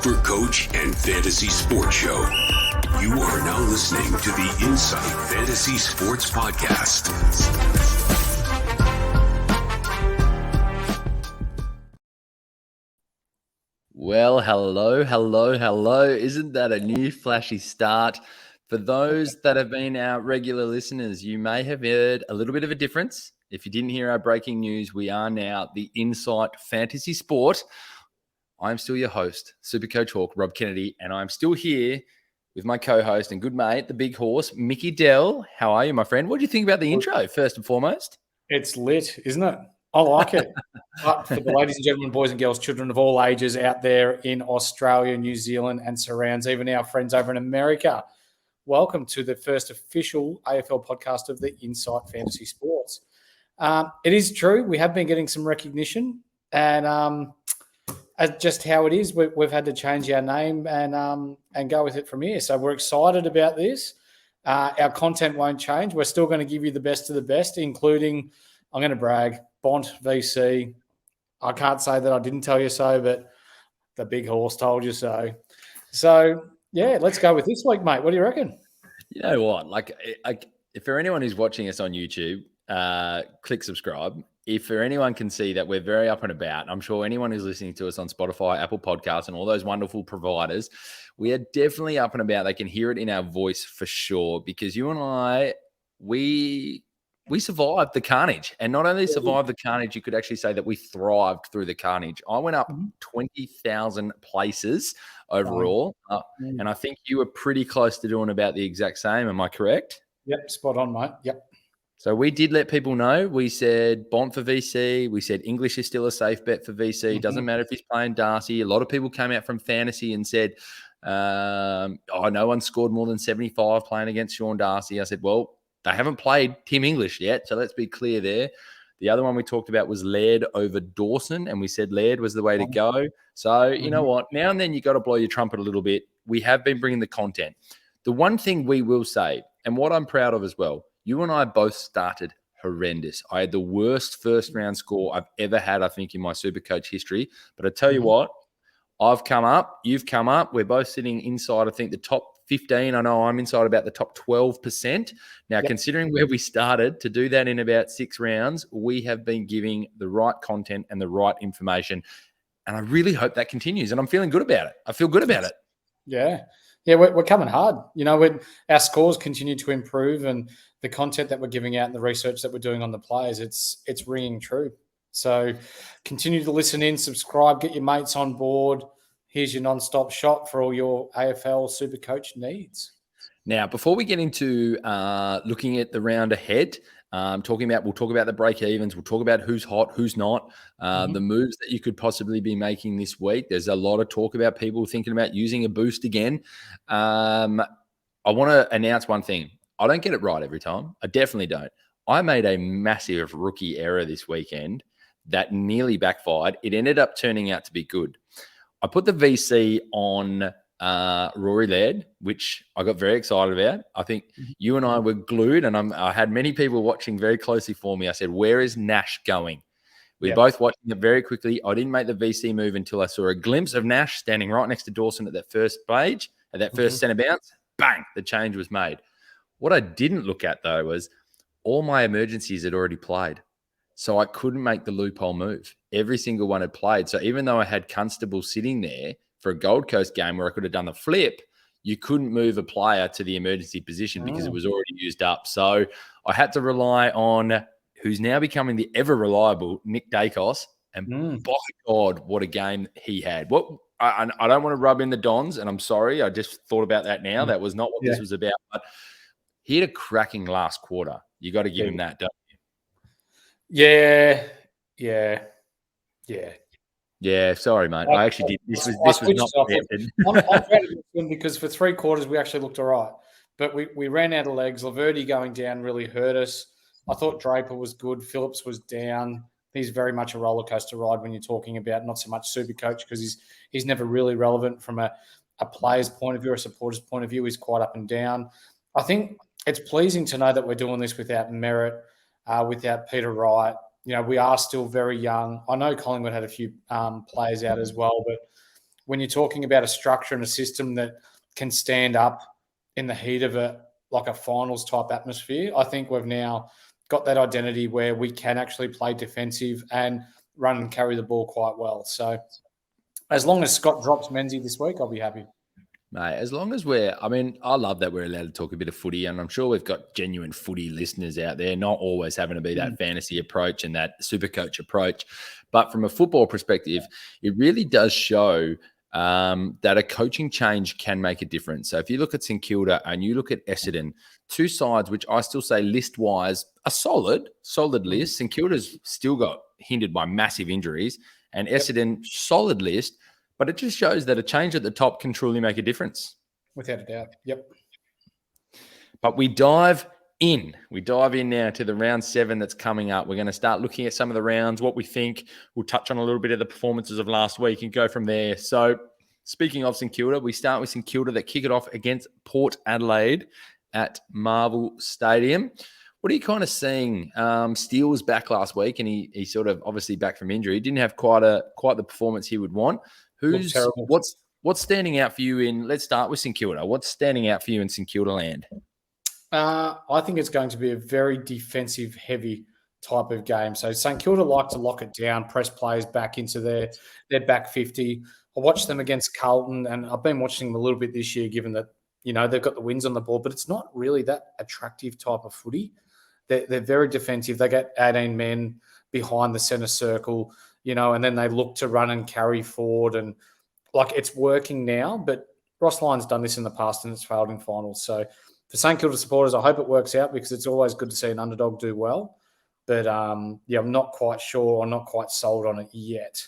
Supercoach and Fantasy Sports Show. You are now listening to the Insight Fantasy Sports Podcast. Well, hello. Isn't that a new flashy start? For those that have been our regular listeners, you may have heard a little bit of a difference. If you didn't hear our breaking news, we are now the Insight Fantasy Sport. I'm still your host, Supercoach Hawk, Rob Kennedy, and I'm still here with my co-host and good mate, the big horse, Mickie Dell. How are you, my friend? What do you think about the intro, first and foremost? It's lit, isn't it? I like it. But for the ladies and gentlemen, boys and girls, children of all ages out there in Australia, New Zealand, and surrounds, even our friends over in America, welcome to the first official AFL podcast of the Insight Fantasy Sports. It is true. We have been getting some recognition, and just how it is, we've had to change our name and go with it from here. So we're excited about this. Our content won't change. We're still going to give you the best of the best, including, I'm going to brag, Bont VC. I can't say that I didn't tell you so, but the big horse told you so. So, yeah, let's go with this week, mate. What do you reckon? You know what? If for anyone who's watching us on YouTube, click subscribe. If for anyone can see that we're very up and about, I'm sure anyone who's listening to us on Spotify, Apple Podcasts, and all those wonderful providers, we are definitely up and about. They can hear it in our voice for sure, because you and I, we survived the carnage. And not only survived the carnage, you could actually say that we thrived through the carnage. I went up 20,000 places overall, and I think you were pretty close to doing about the exact same. Am I correct? Yep, spot on, mate. Yep. So we did let people know. We said Bont for VC. We said English is still a safe bet for VC. Doesn't matter if he's playing Darcy. A lot of people came out from fantasy and said, no one scored more than 75 playing against Sean Darcy. I said, well, they haven't played Tim English yet, so let's be clear there. The other one we talked about was Laird over Dawson, and we said Laird was the way to go. So you know what? Now and then you got to blow your trumpet a little bit. We have been bringing the content. The one thing we will say, and what I'm proud of as well, you and I both started horrendous. I had the worst first-round score I've ever had, I think, in my Supercoach history. But I tell you what, I've come up. You've come up. We're both sitting inside, I think, the top 15. I know I'm inside about the top 12%. Now, considering where we started, to do that in about 6 rounds, we have been giving the right content and the right information. And I really hope that continues. And I'm feeling good about it. I feel good about it. Yeah. Yeah, we're coming hard. You know, our scores continue to improve, and the content that we're giving out and the research that we're doing on the players, it's ringing true. So continue to listen in, subscribe, get your mates on board. Here's your non-stop shop for all your AFL Supercoach needs. Now, before we get into looking at the round ahead, we'll talk about the break-evens. We'll talk about who's hot, who's not, the moves that you could possibly be making this week. There's a lot of talk about people thinking about using a boost again. I want to announce one thing. I don't get it right every time. I definitely don't. I made a massive rookie error this weekend that nearly backfired. It ended up turning out to be good. I put the VC on Rory Laird, which I got very excited about. I think you and I were glued, and I had many people watching very closely for me. I said, where is Nash going? We were both watching it very quickly. I didn't make the VC move until I saw a glimpse of Nash standing right next to Dawson at that first page, at that first centre bounce. Bang, the change was made. What I didn't look at, though, was all my emergencies had already played. So I couldn't make the loophole move. Every single one had played. So even though I had Constable sitting there for a Gold Coast game where I could have done the flip, you couldn't move a player to the emergency position because it was already used up. So I had to rely on who's now becoming the ever-reliable Nick Dacos. And by God, what a game he had. I don't want to rub in the Dons, and I'm sorry. I just thought about that now. That was not what this was about. But he had a cracking last quarter. You got to give him that, don't you? Yeah, sorry, mate. I actually did. This was not preempted. I'm proud of him because for 3 quarters we actually looked all right. But we ran out of legs. Laverde going down really hurt us. I thought Draper was good. Phillips was down. He's very much a roller coaster ride when you're talking about not so much Supercoach, because he's never really relevant from a player's point of view or a supporter's point of view. He's quite up and down. I think it's pleasing to know that we're doing this without Merritt, without Peter Wright. You know, we are still very young. I know Collingwood had a few players out as well, but when you're talking about a structure and a system that can stand up in the heat of a finals type atmosphere, I think we've now got that identity where we can actually play defensive and run and carry the ball quite well. So as long as Scott drops Menzies this week, I'll be happy. Mate, as long as I love that we're allowed to talk a bit of footy, and I'm sure we've got genuine footy listeners out there, not always having to be that fantasy approach and that super coach approach. But from a football perspective, it really does show that a coaching change can make a difference. So if you look at St Kilda and you look at Essendon, two sides which I still say list-wise are solid list. St Kilda's still got hindered by massive injuries, and Essendon, solid list. But it just shows that a change at the top can truly make a difference. Without a doubt. Yep. But we dive in. We dive in now to the round 7 that's coming up. We're going to start looking at some of the rounds, what we think. We'll touch on a little bit of the performances of last week and go from there. So speaking of St Kilda, we start with St Kilda that kick it off against Port Adelaide at Marvel Stadium. What are you kind of seeing? Steele was back last week, and he sort of obviously back from injury. He didn't have quite the performance he would want. What's standing out for you in? Let's start with St Kilda. What's standing out for you in St Kilda land? I think it's going to be a very defensive heavy type of game. So St Kilda like to lock it down, press players back into their back 50. I watched them against Carlton, and I've been watching them a little bit this year, given that they've got the wins on the board, but it's not really that attractive type of footy. They're very defensive. They get 18 men behind the centre circle, and then they look to run and carry forward, and it's working now. But Ross Lyon's done this in the past, and it's failed in finals. So for St Kilda supporters, I hope it works out, because it's always good to see an underdog do well. But I'm not quite sure or not quite sold on it yet.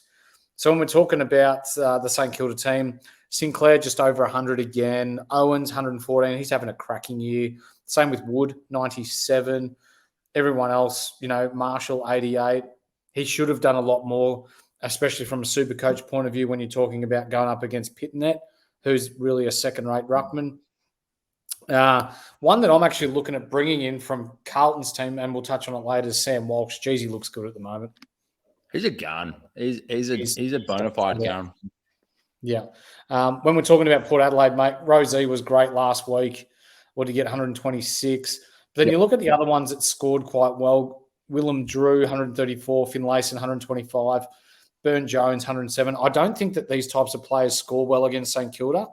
So when we're talking about the St Kilda team, Sinclair just over 100 again. Owens 114. He's having a cracking year. Same with Wood 97. Everyone else, Marshall 88. He should have done a lot more, especially from a Supercoach point of view when you're talking about going up against Pitnet, who's really a second-rate ruckman. One that I'm actually looking at bringing in from Carlton's team, and we'll touch on it later, is Sam Walsh. Geez, he looks good at the moment. He's a gun. He's a bona fide gun. Yeah. When we're talking about Port Adelaide, mate, Rosie was great last week. What did he get? 126. But then you look at the other ones that scored quite well. Willem Drew, 134. Finlayson, 125. Burn Jones, 107. I don't think that these types of players score well against St Kilda.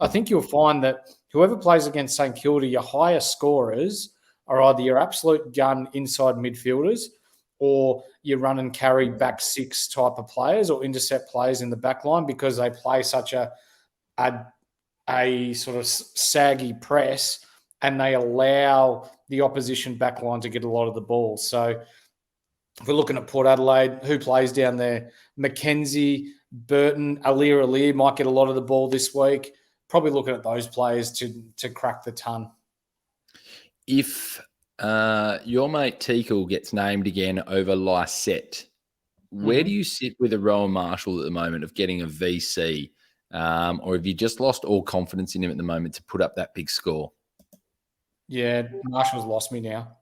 I think you'll find that whoever plays against St Kilda, your higher scorers are either your absolute gun inside midfielders, or you run and carry back 6 type of players, or intercept players in the back line, because they play such a sort of saggy press, and they allow the opposition back line to get a lot of the ball. So if we're looking at Port Adelaide, who plays down there? Mackenzie, Burton, Alir might get a lot of the ball this week. Probably looking at those players to crack the ton. If your mate Teakle gets named again over Lysette, where do you sit with a Rowan Marshall at the moment of getting a VC? Or have you just lost all confidence in him at the moment to put up that big score? Yeah, Marshall's lost me now.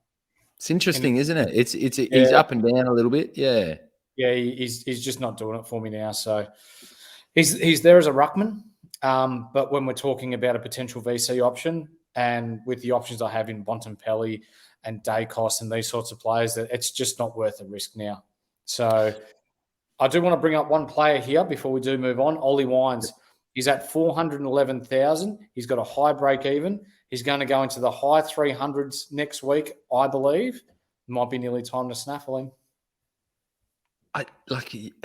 It's interesting, isn't it? He's up and down a little bit. Yeah. Yeah, he's just not doing it for me now. So he's there as a ruckman. But when we're talking about a potential VC option, and with the options I have in Bontempelli and Dacos and these sorts of players, that it's just not worth the risk now. So I do want to bring up one player here before we do move on. Ollie Wines. He's at 411,000. He's got a high break even. He's going to go into the high 300s next week, I believe. Might be nearly time to snaffle him. I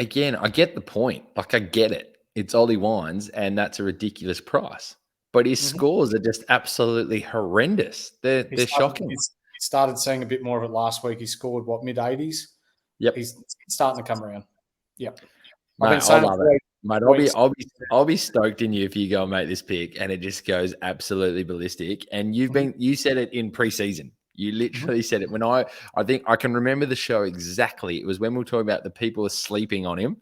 get the point. I get it. It's Ollie Wines, and that's a ridiculous price. But his scores are just absolutely horrendous. They're shocking. He started seeing a bit more of it last week. He scored, mid-80s? Yep. He's starting to come around. Yep. Mate, I'll be stoked in you if you go and make this pick and it just goes absolutely ballistic. And you said it in preseason. You literally said it when I think I can remember the show exactly. It was when we were talking about the people are sleeping on him,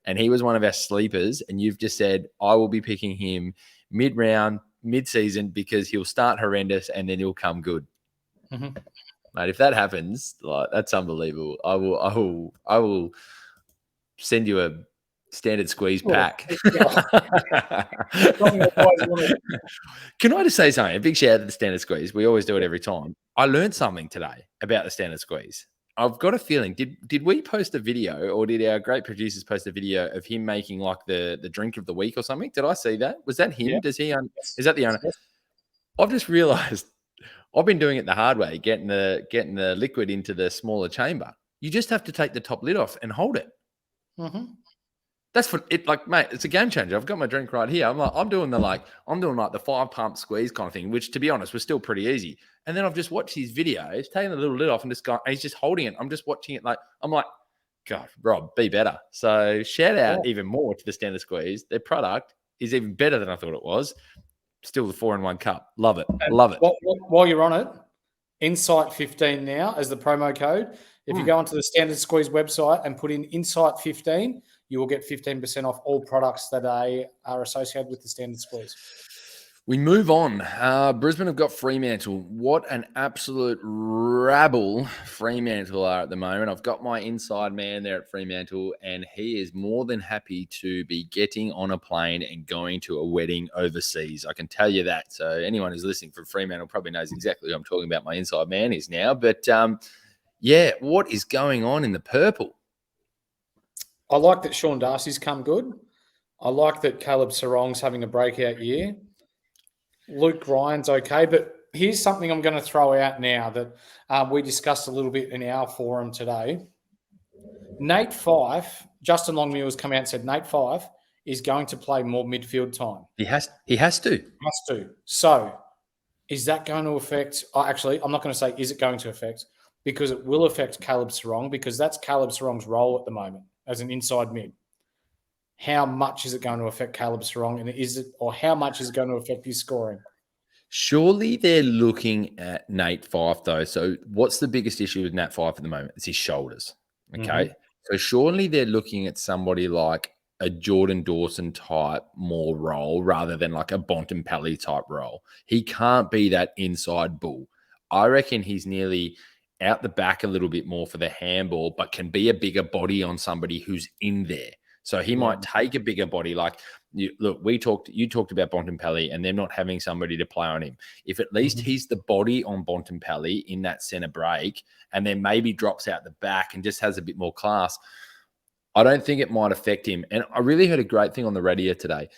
and he was one of our sleepers. And you've just said, I will be picking him mid-round, mid-season, because he'll start horrendous and then he'll come good. Mate, if that happens, that's unbelievable. I will send you Standard squeeze Well, pack. something I've always wanted. Can I just say something? A big shout out to the standard squeeze. We always do it every time. I learned something today about the standard squeeze. I've got a feeling. Did we post a video, or did our great producers post a video of him making like the drink of the week or something? Did I see that? Was that him? Yeah. Does he? Yes. Is that the owner? Yes. I've just realised I've been doing it the hard way, getting the liquid into the smaller chamber. You just have to take the top lid off and hold it. Mm-hmm. That's for it, like, mate, it's a game changer. I've got my drink right here. I'm doing like the 5 pump squeeze kind of thing, which to be honest was still pretty easy. And then I've just watched his videos, taking the little lid off and just going, and he's just holding it. I'm just watching it I'm like, God, Rob, be better. So shout out even more to the standard squeeze. Their product is even better than I thought it was. Still the 4-in-1 cup. Love it. Love it. While you're on it, Insight 15 now as the promo code. If you go onto the Standard Squeeze website and put in Insight 15, you will get 15% off all products that are associated with the Standard Squeeze. We move on. Brisbane have got Fremantle. What an absolute rabble Fremantle are at the moment. I've got my inside man there at Fremantle, and he is more than happy to be getting on a plane and going to a wedding overseas. I can tell you that. So anyone who's listening from Fremantle probably knows exactly who I'm talking about. My inside man is now. But yeah, what is going on in the purple? I like that Sean Darcy's come good. I like that Caleb Sarong's having a breakout year. Luke Ryan's okay, but here's something I'm going to throw out now that we discussed a little bit in our forum today. Nate Fyfe, Justin Longmuir has come out and said Nate Fyfe is going to play more midfield time. He has to. Has to. So is that going to affect – actually, I'm not going to say is it going to affect, because it will affect Caleb Sarong, because that's Caleb Sarong's role at the moment as an inside mid. How much is it going to affect Caleb Sarong, and how much is it going to affect his scoring? Surely they're looking at Nate Fyfe, though. So what's the biggest issue with Nat Fyfe at the moment? It's his shoulders. Okay. Mm-hmm. So surely they're looking at somebody like a Jordan Dawson type more role rather than like a Bontempelli type role. He can't be that inside bull. I reckon he's nearly out the back a little bit more for the handball, but can be a bigger body on somebody who's in there. So he might take a bigger body. Like, you talked about Bontempelli and them not having somebody to play on him. If at least he's the body on Bontempelli in that center break, and then maybe drops out the back and just has a bit more class, I don't think it might affect him. And I really heard a great thing on the radio today.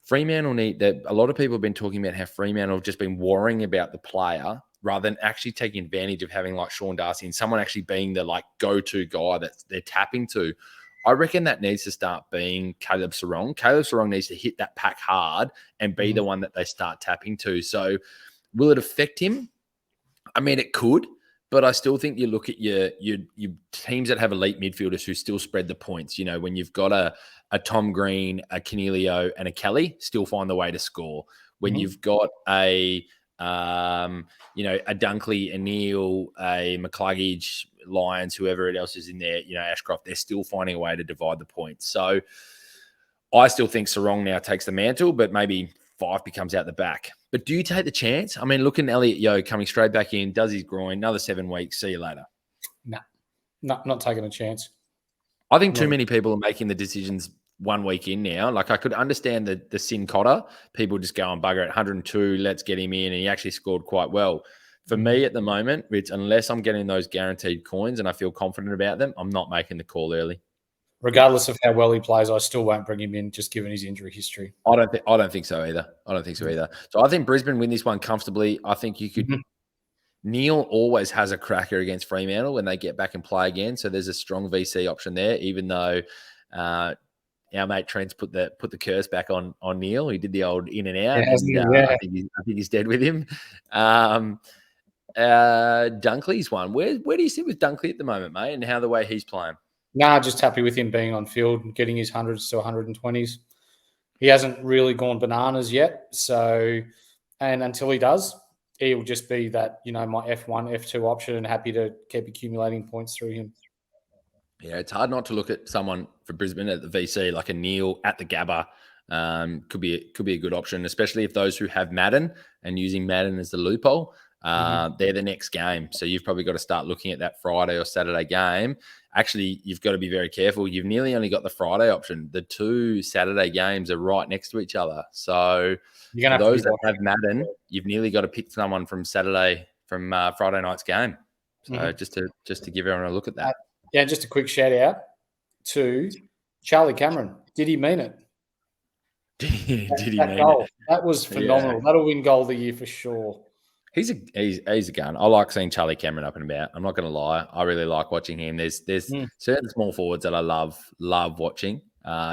Fremantle a lot of people have been talking about how Fremantle have just been worrying about the player rather than actually taking advantage of having like Sean Darcy and someone actually being the like go-to guy that they're tapping to. I reckon that needs to start being Caleb Sarong. Caleb Sarong needs to hit that pack hard and be the one that they start tapping to. So will it affect him? I mean, it could, but I still think you look at your teams that have elite midfielders who still spread the points. You know, when you've got a Tom Green, a Canelio, and a Kelly, still find the way to score. When you've got a Dunkley, a Neil, a McCluggage, Lions, whoever else is in there, Ashcroft, they're still finding a way to divide the points. So I still think Sarong now takes the mantle, but maybe Fyfe becomes out the back. But do you take the chance? I mean, look at Elliot Yeo coming straight back in, does his groin, another 7 weeks, see you later. No, not taking a chance. I think too many people are making the decisions 1 week in now. Like, I could understand the Sin Cotter. People just go on bugger at 102, let's get him in, and he actually scored quite well. For me at the moment, it's unless I'm getting those guaranteed coins and I feel confident about them, I'm not making the call early. Regardless of how well he plays, I still won't bring him in, just given his injury history. I don't think so either. So I think Brisbane win this one comfortably. I think you could. Neil always has a cracker against Fremantle when they get back and play again. So there's a strong VC option there, even though our mate Trent's put the curse back on Neil. He did the old in and out. I think he's dead with him. Dunkley's one. Where do you sit with Dunkley at the moment, mate, and how the way he's playing? Nah, just happy with him being on field and getting his 100s to 120s. He hasn't really gone bananas yet. So, and until he does, he'll just be that, my F1, F2 option, and happy to keep accumulating points through him. Yeah, it's hard not to look at someone for Brisbane at the VC, like a Neil at the Gabba. Could be a good option, especially if those who have Madden and using Madden as the loophole. they're the next game. So you've probably got to start looking at that Friday or Saturday game. Actually, you've got to be very careful. You've nearly only got the Friday option. The 2 Saturday games are right next to each other. So for those that have Madden, you've nearly got to pick someone from Friday night's game. So just to give everyone a look at that. Just a quick shout out to Charlie Cameron. Did he mean it? Did he mean goal, it? That was phenomenal. Yeah. That'll win goal of the year for sure. He's a gun. I like seeing Charlie Cameron up and about. I'm not going to lie. I really like watching him. There's certain small forwards that I love watching.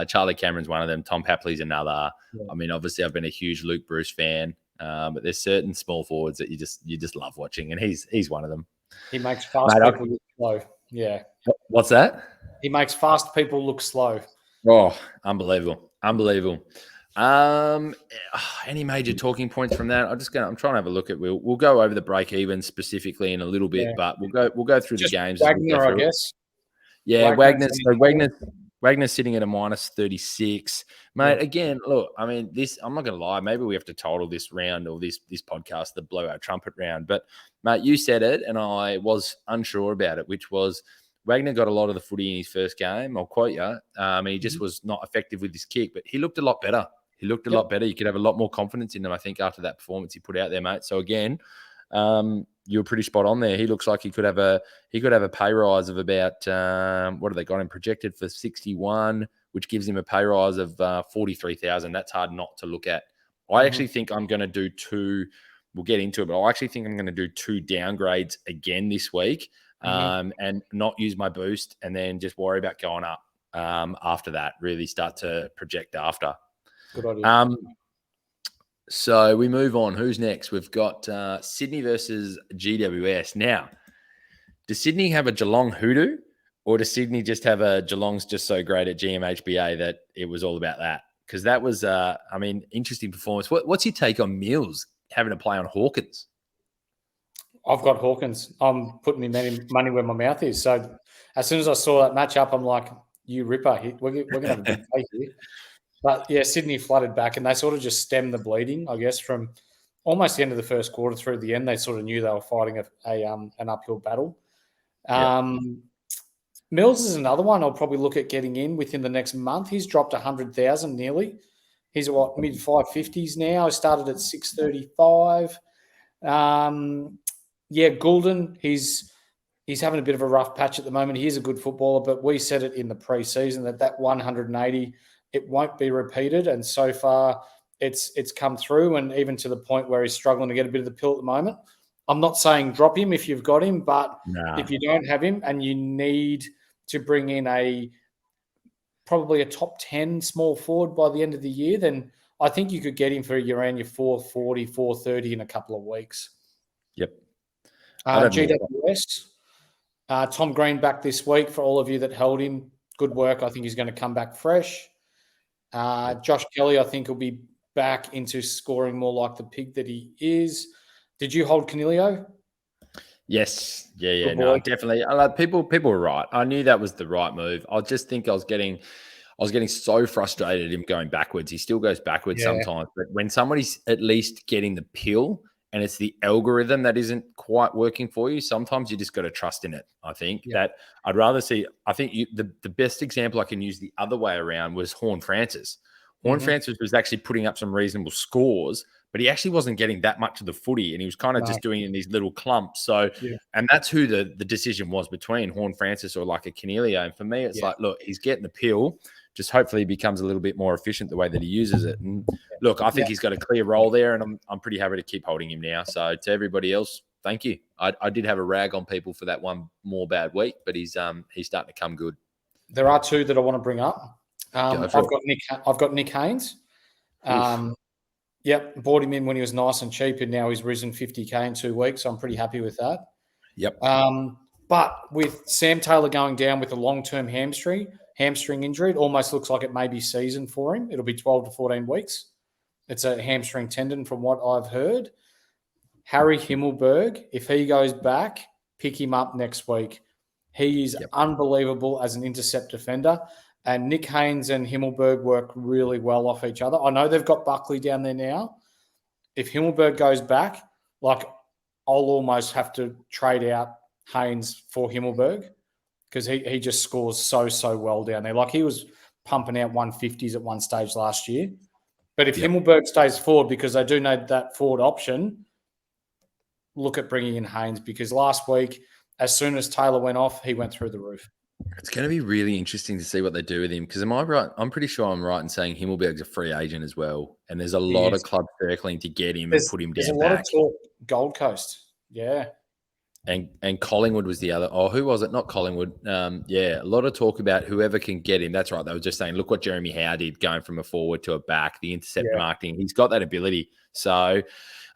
Charlie Cameron's one of them. Tom Papley's another. Yeah. I mean, obviously, I've been a huge Luke Bruce fan, but there's certain small forwards that you just love watching, and he's one of them. He makes fast people look slow. Yeah. What's that? He makes fast people look slow. Oh, unbelievable. Any major talking points from that? I'm trying to have a look at. We'll go over the break even specifically in a little bit, but we'll go through just the games. Wagner, I guess. Yeah, Wagner's sitting at a -36, mate. Yeah. Again, look, I mean, I'm not going to lie. Maybe we have to title this round or this podcast the blow our trumpet round. But mate, you said it, and I was unsure about it, which was Wagner got a lot of the footy in his first game. I'll quote you, and he just was not effective with his kick, but he looked a lot better. A lot better. You could have a lot more confidence in him, I think, after that performance he put out there, mate. So again, you were pretty spot on there. He looks like he could have a pay rise of about what have they got him projected for 61, which gives him a pay rise of 43,000. That's hard not to look at. I actually think I'm going to do 2. We'll get into it, but I actually think I'm going to do 2 downgrades again this week, and not use my boost, and then just worry about going up after that. Really start to project after. Good idea. So we move on. Who's next? We've got Sydney versus GWS. Now, does Sydney have a Geelong hoodoo, or does Sydney just have a Geelong's just so great at GMHBA that it was all about that? Because that was, interesting performance. What's your take on Mills having to play on Hawkins? I've got Hawkins. I'm putting money where my mouth is. So as soon as I saw that matchup, I'm like, you ripper. We're going to have a big play here. But, yeah, Sydney flooded back, and they sort of just stemmed the bleeding, I guess, from almost the end of the first quarter through the end. They sort of knew they were fighting an uphill battle. Mills is another one I'll probably look at getting in within the next month. He's dropped 100,000 nearly. He's at, mid-550s now. He started at 635. Goulden, he's having a bit of a rough patch at the moment. He is a good footballer, but we said it in the pre-season that 180 – it won't be repeated, and so far it's come through, and even to the point where he's struggling to get a bit of the pill at the moment. I'm not saying drop him if you've got him, but if you don't have him and you need to bring in probably a top 10 small forward by the end of the year, then I think you could get him for around your 440, 430 in a couple of weeks. Yep. GWS, Tom Green back this week for all of you that held him. Good work. I think he's going to come back fresh. Josh Kelly, I think, will be back into scoring more like the pig that he is. Did you hold Canelio? Yes. Yeah. No, definitely. People were right. I knew that was the right move. I just think I was getting so frustrated at him going backwards. He still goes backwards sometimes. But when somebody's at least getting the pill and it's the algorithm that isn't quite working for you, sometimes you just got to trust in it. I think that I'd rather see, I think the best example I can use the other way around was Horn Francis. Horn Francis was actually putting up some reasonable scores, but he actually wasn't getting that much of the footy, and he was kind of just doing it in these little clumps. So, and that's who the decision was between Horn Francis or like a Canelio. And for me, it's like, look, he's getting the pill. Just hopefully he becomes a little bit more efficient the way that he uses it. And look, I think he's got a clear role there, and I'm pretty happy to keep holding him now. So to everybody else, thank you. I did have a rag on people for that one more bad week, but he's starting to come good. There are 2 that I want to bring up. I've got Nick Haynes. Bought him in when he was nice and cheap, and now he's risen 50K in 2 weeks. So I'm pretty happy with that. Yep. But with Sam Taylor going down with a long-term hamstring injury, it almost looks like it may be season for him. It'll be 12 to 14 weeks. It's a hamstring tendon from what I've heard. Harry Himmelberg, if he goes back, pick him up next week. He is unbelievable as an intercept defender. And Nick Haynes and Himmelberg work really well off each other. I know they've got Buckley down there now. If Himmelberg goes back, almost have to trade out Haynes for Himmelberg because he just scores so well down there. Like he was pumping out 150s at one stage last year. But if Himmelberg stays forward, because they do need that forward option, look at bringing in Haynes, because last week, as soon as Taylor went off, he went through the roof. It's going to be really interesting to see what they do with him, because am I right? I'm pretty sure I'm right in saying Himmelberg's a free agent as well, and there's a lot of clubs circling to get him and put him down. There's a lot of talk. Gold Coast, and Collingwood was the other. Oh, who was it? Not Collingwood. A lot of talk about whoever can get him. That's right. They were just saying, look what Jeremy Howe did, going from a forward to a back, the intercept marketing. He's got that ability. So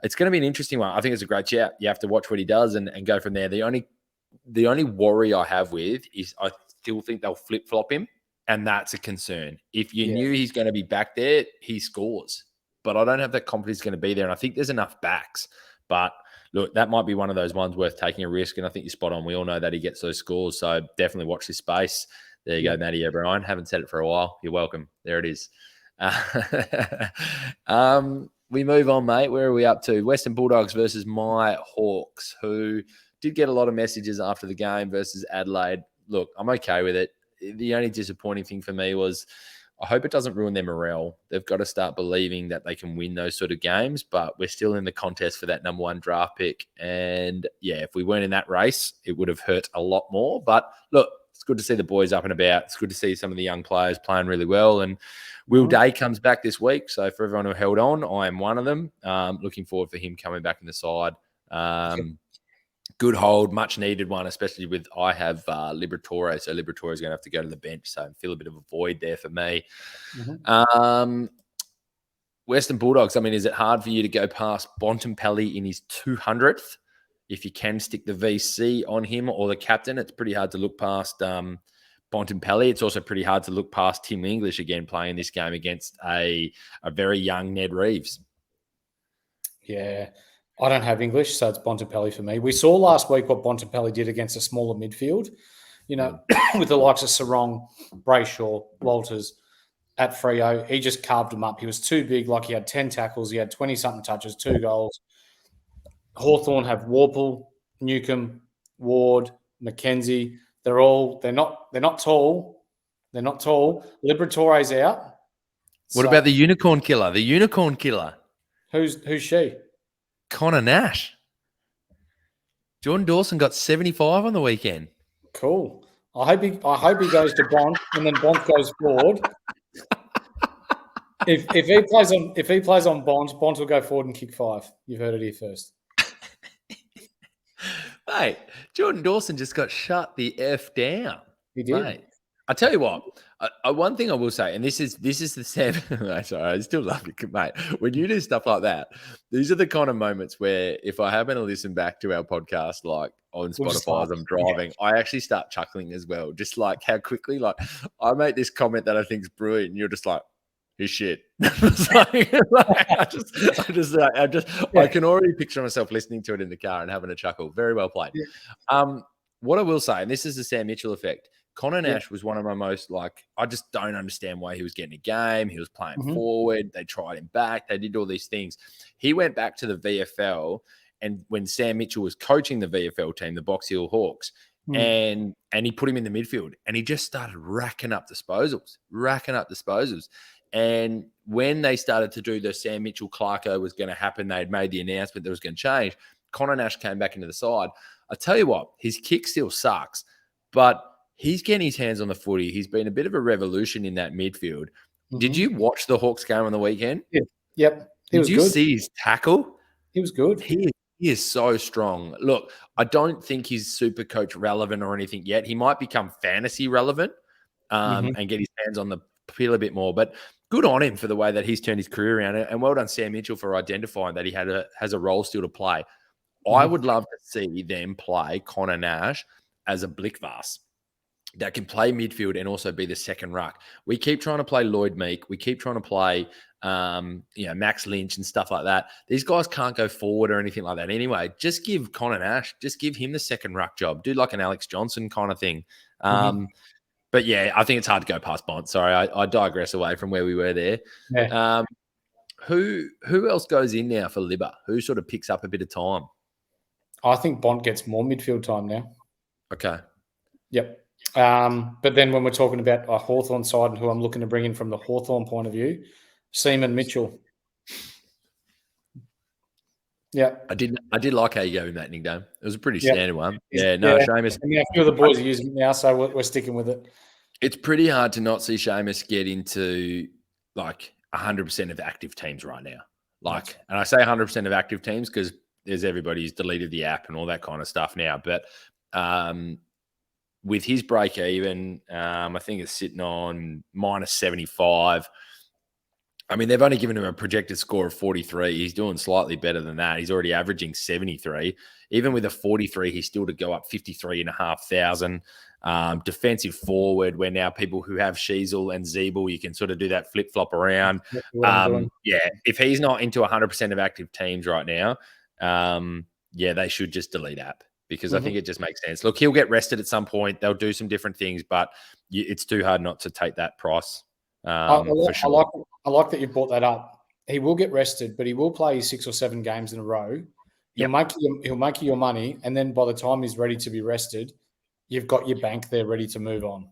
it's going to be an interesting one. I think it's a great chat. You have to watch what he does and go from there. The only worry I have with is I still think they'll flip-flop him, and that's a concern. If you knew he's going to be back there, he scores. But I don't have that confidence he's going to be there, and I think there's enough backs. But look, that might be one of those ones worth taking a risk, and I think you're spot on. We all know that he gets those scores, so definitely watch this space. There you go, Matty O'Brien. Haven't said it for a while. You're welcome. There it is. We move on, mate. Where are we up to? Western Bulldogs versus my Hawks, who did get a lot of messages after the game versus Adelaide. Look, I'm okay with it. The only disappointing thing for me was I hope it doesn't ruin their morale. They've got to start believing that they can win those sort of games, but we're still in the contest for that number one draft pick. And if we weren't in that race, it would have hurt a lot more. But look, it's good to see the boys up and about. It's good to see some of the young players playing really well. And Will Day comes back this week. So for everyone who held on, I am one of them. Looking forward for him coming back in the side. Good hold, much needed one, especially with I have Liberatore. So Liberatore is going to have to go to the bench. So I feel a bit of a void there for me. Western Bulldogs, I mean, is it hard for you to go past Bontempelli in his 200th? If you can stick the VC on him or the captain, it's pretty hard to look past Bontempelli. It's also pretty hard to look past Tim English again playing this game against a very young Ned Reeves. Yeah, I don't have English, so it's Bontempelli for me. We saw last week what Bontempelli did against a smaller midfield, with the likes of Sarong, Brayshaw, Walters at Freo. He just carved them up. He was too big. Like, he had 10 tackles. He had 20-something touches, 2 goals. Hawthorn have Warple, Newcomb, Ward, McKenzie. They're not tall. They're not tall. Liberatore's out. What about the unicorn killer? The unicorn killer. Who's she? Connor Nash. Jordan Dawson got 75 on the weekend. Cool. I hope he goes to Bont and then Bont goes forward. If he plays on Bont will go forward and kick 5. You've heard it here first. Mate, Jordan Dawson just got shut the F down. He did. Mate, I tell you what, one thing I will say, and this is the Sam. Sorry, I still love it, mate. When you do stuff like that, these are the kind of moments where if I happen to listen back to our podcast, like on Spotify as I'm driving, I actually start chuckling as well. Just like how quickly, like I make this comment that I think is brilliant, and you're just like, "His shit." I can already picture myself listening to it in the car and having a chuckle. Very well played. Yeah. What I will say, and this is the Sam Mitchell effect. Connor Nash was one of my most, I just don't understand why he was getting a game. He was playing forward. They tried him back. They did all these things. He went back to the VFL, and when Sam Mitchell was coaching the VFL team, the Box Hill Hawks, and he put him in the midfield, and he just started racking up disposals. And when they started to do the Sam Mitchell Clarko was going to happen, they'd made the announcement that was going to change. Connor Nash came back into the side. I tell you what, his kick still sucks, but he's getting his hands on the footy. He's been a bit of a revolution in that midfield. Did you watch the Hawks game on the weekend? Yeah. Yep. Did you see his tackle? He was good. He is so strong. Look, I don't think he's Supercoach relevant or anything yet. He might become fantasy relevant and get his hands on the field a bit more, but good on him for the way that he's turned his career around. And well done, Sam Mitchell, for identifying that he has a role still to play. I would love to see them play Connor Nash as a Blickvass that can play midfield and also be the second ruck. We keep trying to play Lloyd Meek. We keep trying to play, Max Lynch and stuff like that. These guys can't go forward or anything like that. Anyway, just give Connor Nash, just give him the second ruck job. Do like an Alex Johnson kind of thing. But yeah, I think it's hard to go past Bont. Sorry, I digress away from where we were there. Yeah. Who else goes in now for Libba? Who sort of picks up a bit of time? I think Bont gets more midfield time now. Okay. Yep. But then when we're talking about a Hawthorn side and who I'm looking to bring in from the Hawthorn point of view, Seaman Mitchell. Yeah. I did like how you gave him that nickname. It was a pretty Yeah. standard one. Yeah, no, Seamus. And a few of the boys are using it now, so we're sticking with it. It's pretty hard to not see Seamus get into like 100% of active teams right now. Like, and I say 100% of active teams because there's everybody's deleted the app and all that kind of stuff now. But with his break even, I think it's sitting on minus 75. I mean, they've only given him a projected score of 43. He's doing slightly better than that. He's already averaging 73. Even with a 43, he's still to go up 53,500. Defensive forward, where now people who have Sheasel and Zeeble, you can sort of do that flip-flop around. If he's not into 100% of active teams right now, they should just delete app because I think it just makes sense. Look, he'll get rested at some point. They'll do some different things, but it's too hard not to take that price. For sure. I like that you brought that up. He will get rested, but he will play 6 or 7 games in a row. He'll make you your money, and then by the time he's ready to be rested, you've got your bank there ready to move on.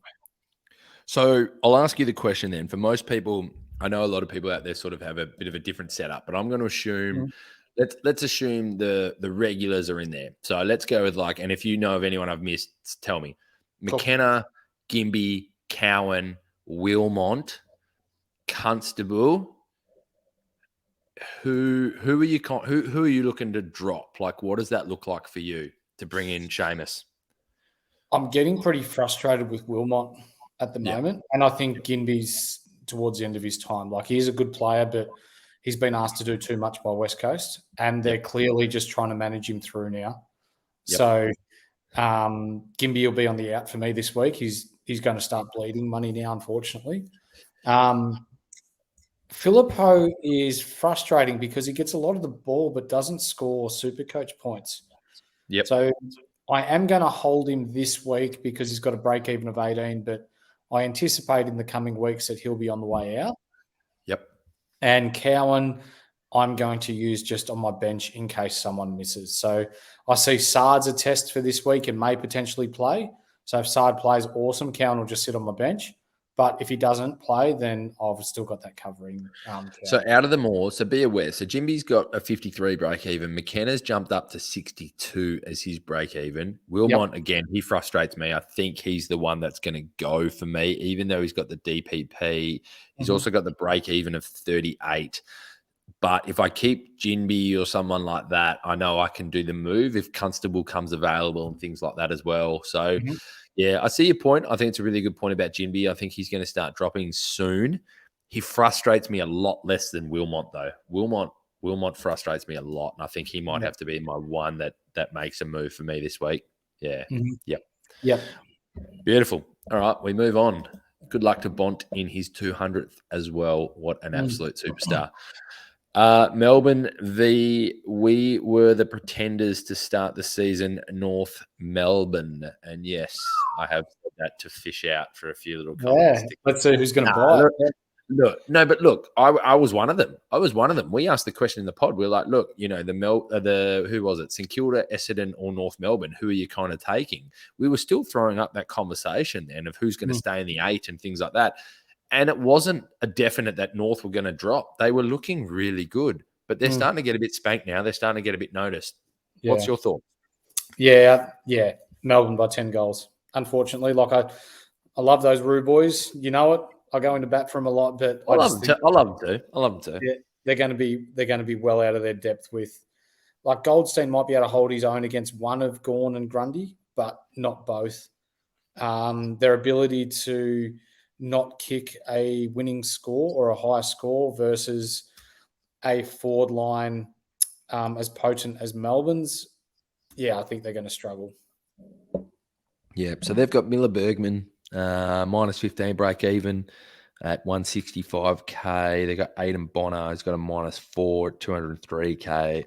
So I'll ask you the question then. For most people, I know a lot of people out there sort of have a bit of a different setup, but I'm going to assume let's assume the regulars are in there. So let's go with and if you know of anyone I've missed, tell me. McKenna, Gimby, Cowan, Wilmont, Constable. Who are you looking to drop? Like, what does that look like for you to bring in Seamus? I'm getting pretty frustrated with Wilmot at the moment, and I think Gimby's towards the end of his time. Like, he's a good player, but he's been asked to do too much by West Coast, and they're clearly just trying to manage him through now. So Gimby will be on the out for me this week. He's going to start bleeding money now, unfortunately. Filippo is frustrating because he gets a lot of the ball but doesn't score Supercoach points. Yep. So I am going to hold him this week because he's got a break even of 18, but I anticipate in the coming weeks that he'll be on the way out. Yep. And Cowan, I'm going to use just on my bench in case someone misses. So I see Sard's a test for this week and may potentially play. So if Sard plays, awesome. Cowan will just sit on my bench. But if he doesn't play, then I've still got that covering. So out of them all, so be aware. So Jimby's got a 53 break even. McKenna's jumped up to 62 as his break even. Wilmont, again, he frustrates me. I think he's the one that's going to go for me, even though he's got the DPP. He's also got the break even of 38. But if I keep Jinby or someone like that, I know I can do the move if Constable comes available and things like that as well. So, I see your point. I think it's a really good point about Jinby. I think he's going to start dropping soon. He frustrates me a lot less than Wilmot, though. Wilmot frustrates me a lot, and I think he might have to be my one that makes a move for me this week. Yeah. Yep. Beautiful. All right, we move on. Good luck to Bont in his 200th as well. What an absolute superstar. Melbourne we were the pretenders to start the season, North Melbourne. And yes, I have said that to fish out for a few little comments. Let's see who's going to buy it. Look, I was one of them. We asked the question in the pod. We were like, look, who was it? St Kilda, Essendon, or North Melbourne? Who are you kind of taking? We were still throwing up that conversation then of who's going to stay in the 8 and things like that. And it wasn't a definite that North were going to drop. They were looking really good, but they're starting to get a bit spanked now. They're starting to get a bit noticed. Yeah. What's your thought? Yeah. Melbourne by 10 goals. Unfortunately, I love those Roo boys. You know it. I go into bat for them a lot, but I love them too. Yeah, they're going to be well out of their depth with. Goldstein might be able to hold his own against one of Gawn and Grundy, but not both. Their ability to not kick a winning score or a high score versus a forward line as potent as Melbourne's, I think they're going to struggle. Yeah, so they've got Miller Bergman, minus 15 break even at 165K. They've got Aiden Bonner, who's got a minus 4, 203K.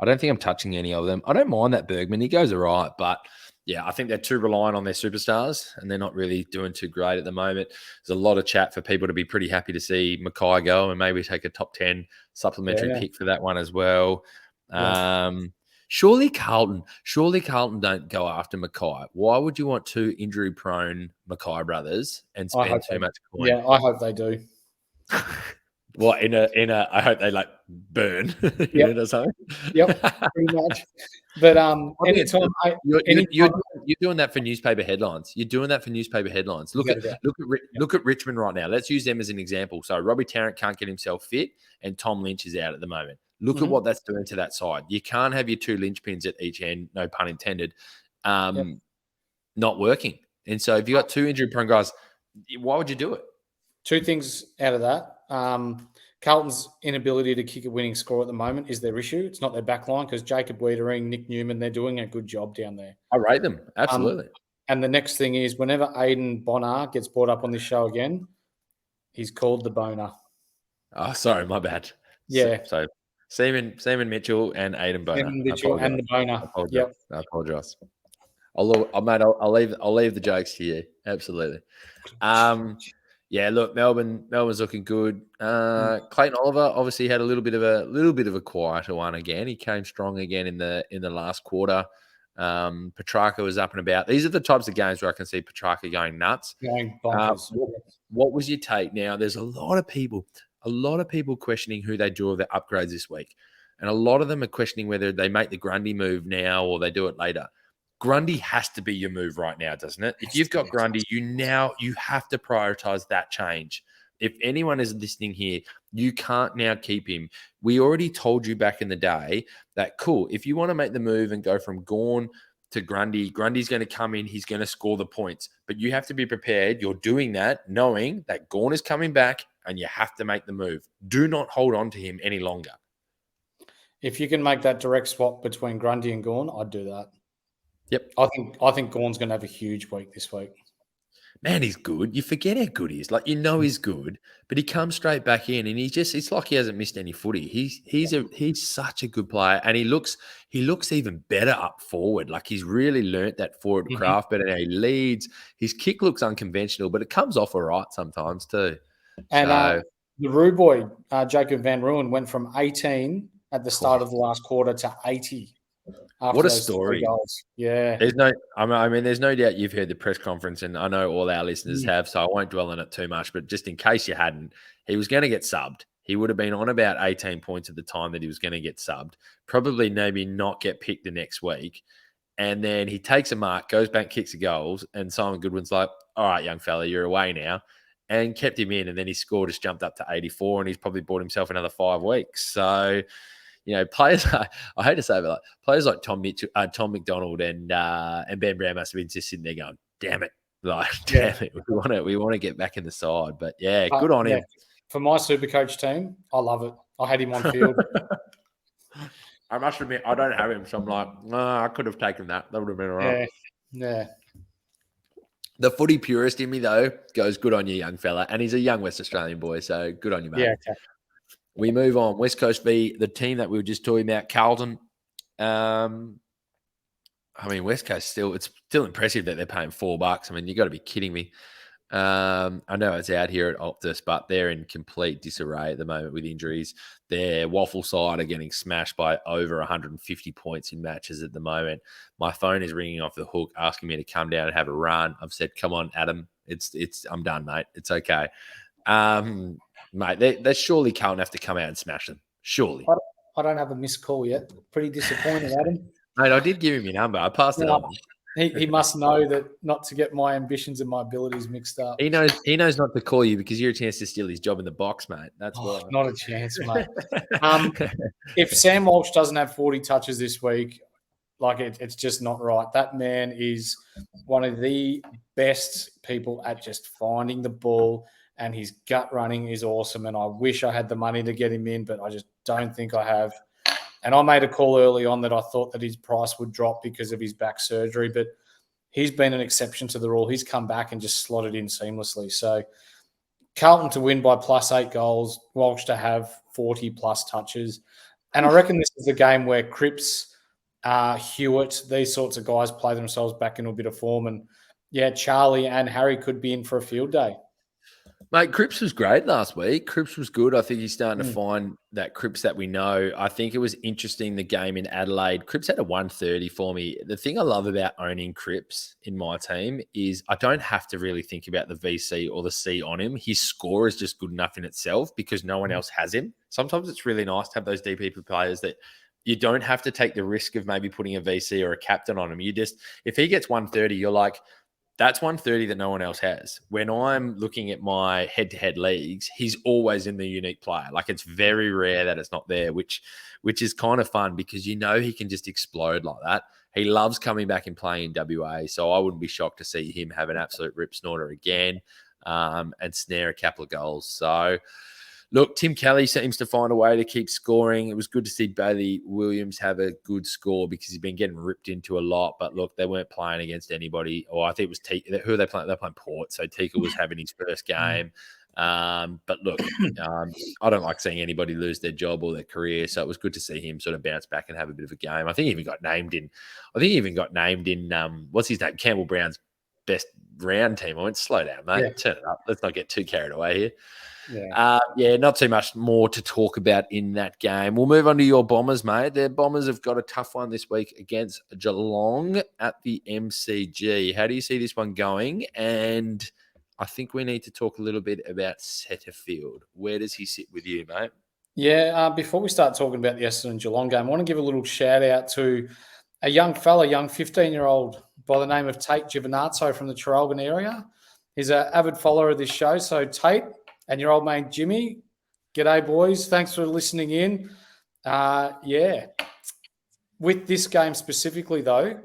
I don't think I'm touching any of them. I don't mind that Bergman. He goes all right, but I think they're too reliant on their superstars and they're not really doing too great at the moment. There's a lot of chat for people to be pretty happy to see Mackay go and maybe take a top 10 supplementary pick for that one as well. Surely Carlton don't go after Mackay. Why would you want two injury-prone Mackay brothers and spend too much coin? Yeah, I hope they do. What in a? I hope they like burn Yep. or something. Yep, pretty much. But anytime you're doing that for newspaper headlines. You're doing that for newspaper headlines. Look at Richmond right now. Let's use them as an example. So Robbie Tarrant can't get himself fit, and Tom Lynch is out at the moment. Look at what that's doing to that side. You can't have your two linchpins at each end, no pun intended, not working. And so if you got two injury-prone guys, why would you do it? Two things out of that. Carlton's inability to kick a winning score at the moment is their issue. It's not their back line because Jacob Wiedering, Nick Newman, they're doing a good job down there. I rate them. Absolutely. And the next thing is whenever Aiden Bonner gets brought up on this show again, he's called the boner. Oh, sorry, my bad. Yeah. So Seaman Mitchell and Aiden Bonner. Seaman Mitchell and the boner. Yep. I apologize. I'll leave the jokes to you. Absolutely. Yeah, look, Melbourne's looking good. Clayton Oliver obviously had a little bit of a quieter one again. He came strong again in the last quarter. Petrarca was up and about. These are the types of games where I can see Petrarca going nuts. Going bonkers. What was your take? Now, there's a lot of people questioning who they draw their upgrades this week, and a lot of them are questioning whether they make the Grundy move now or they do it later. Grundy has to be your move right now, doesn't it? If you've got Grundy, you have to prioritize that change. If anyone is listening here, you can't now keep him. We already told you back in the day that, cool, if you want to make the move and go from Gawn to Grundy, Grundy's going to come in, he's going to score the points. But you have to be prepared. You're doing that knowing that Gawn is coming back and you have to make the move. Do not hold on to him any longer. If you can make that direct swap between Grundy and Gawn, I'd do that. Yep. I think Gawn's going to have a huge week this week. Man, he's good. You forget how good he is. Like, he's good, but he comes straight back in and it's like he hasn't missed any footy. He's such a good player, and he looks even better up forward. Like, he's really learnt that forward craft better now. He leads. His kick looks unconventional, but it comes off all right sometimes too. And the Roo boy, Jacob Van Rooyen, went from 18 at the start of the last quarter to 80. What a story. Yeah. There's no doubt you've heard the press conference, and I know all our listeners have, so I won't dwell on it too much, but just in case you hadn't, he was going to get subbed. He would have been on about 18 points at the time that he was going to get subbed, probably maybe not get picked the next week. And then he takes a mark, goes back, kicks the goals, and Simon Goodwin's like, all right, young fella, you're away now, and kept him in, and then his score just jumped up to 84, and he's probably bought himself another 5 weeks. So, players, I hate to say it, but players like Tom McDonald and Ben Brown must have been just sitting there going, damn it. Damn it. We want to get back in the side. But yeah, good on him. For my Supercoach team, I love it. I had him on field. I must admit, I don't have him, so I'm like, I could have taken that. That would have been all right. Yeah. The footy purist in me, though, goes, good on you, young fella. And he's a young West Australian boy, so good on you, mate. Yeah, okay. We move on. West Coast v the team that we were just talking about, Carlton. West Coast it's still impressive that they're paying $4. I mean, you got to be kidding me. I know it's out here at Optus, but they're in complete disarray at the moment with injuries. Their waffle side are getting smashed by over 150 points in matches at the moment. My phone is ringing off the hook, asking me to come down and have a run. I've said, "Come on, Adam. I'm done, mate. It's okay." Mate, they surely can't have to come out and smash them. Surely. I don't have a missed call yet. Pretty disappointed, Adam. Mate, I did give him your number. I passed it on. He must know that not to get my ambitions and my abilities mixed up. He knows not to call you because you're a chance to steal his job in the box, mate. That's why. Not a chance, mate. If Sam Walsh doesn't have 40 touches this week, it's just not right. That man is one of the best people at just finding the ball, and his gut running is awesome. And I wish I had the money to get him in, but I just don't think I have. And I made a call early on that I thought that his price would drop because of his back surgery, but he's been an exception to the rule. He's come back and just slotted in seamlessly. So Carlton to win by +8 goals, Walsh to have 40+ touches. And I reckon this is a game where Cripps, Hewitt, these sorts of guys play themselves back into a bit of form. And, yeah, Charlie and Harry could be in for a field day. Mate, Cripps was great last week. Cripps was good. I think he's starting to find that Cripps that we know. I think it was interesting, the game in Adelaide. Cripps had a 130 for me. The thing I love about owning Cripps in my team is I don't have to really think about the VC or the C on him. His score is just good enough in itself because no one else has him. Sometimes it's really nice to have those DPP players that you don't have to take the risk of maybe putting a VC or a captain on him. You just, if he gets 130, you're like, that's 130 that no one else has. When I'm looking at my head-to-head leagues, he's always in the unique player. Like, it's very rare that it's not there, which is kind of fun because you know he can just explode like that. He loves coming back and playing in WA, so I wouldn't be shocked to see him have an absolute rip snorter again and snare a couple of goals. So, look, Tim Kelly seems to find a way to keep scoring. It was good to see Bailey Williams have a good score because he's been getting ripped into a lot. But look, they weren't playing against anybody. Or I think it was who are they playing? They're playing Port. So Tika was having his first game. But look, I don't like seeing anybody lose their job or their career. So it was good to see him sort of bounce back and have a bit of a game. I think he even got named in. What's his name? Campbell Brown's best round team. I went, slow down, mate. Yeah. Turn it up. Let's not get too carried away here. Yeah. Not too much more to talk about in that game. We'll move on to your Bombers, mate. Their Bombers have got a tough one this week against Geelong at the MCG. How do you see this one going? And I think we need to talk a little bit about Setterfield. Where does he sit with you, mate? Yeah, before we start talking about the Essendon Geelong game, I want to give a little shout out to a young 15-year-old by the name of Tate Giovinazzo from the Traralgon area. He's an avid follower of this show. So Tate and your old mate Jimmy, g'day boys. Thanks for listening in. With this game specifically though,